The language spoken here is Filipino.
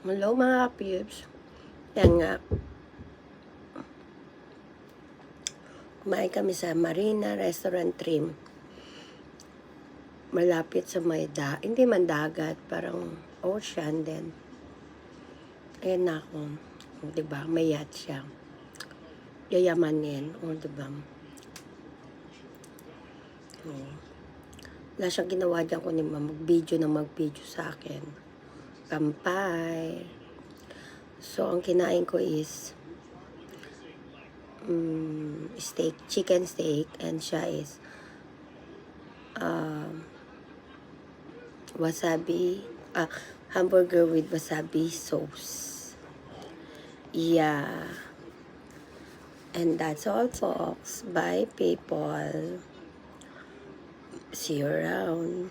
Hello mga peeps. Yan nga. Kumain kami sa Marina Restaurant Trim. Malapit sa may hindi man dagat, parang ocean din. Ayan na ako. Diba? May yacht siya. Yayamanin. Diba? Wala siyang ginawa dyan kundi mag-video sa akin. Kampay. So, ang kinain ko is steak, chicken steak, and siya is wasabi, hamburger with wasabi sauce. Yeah. And that's all, folks. Bye, people. See you around.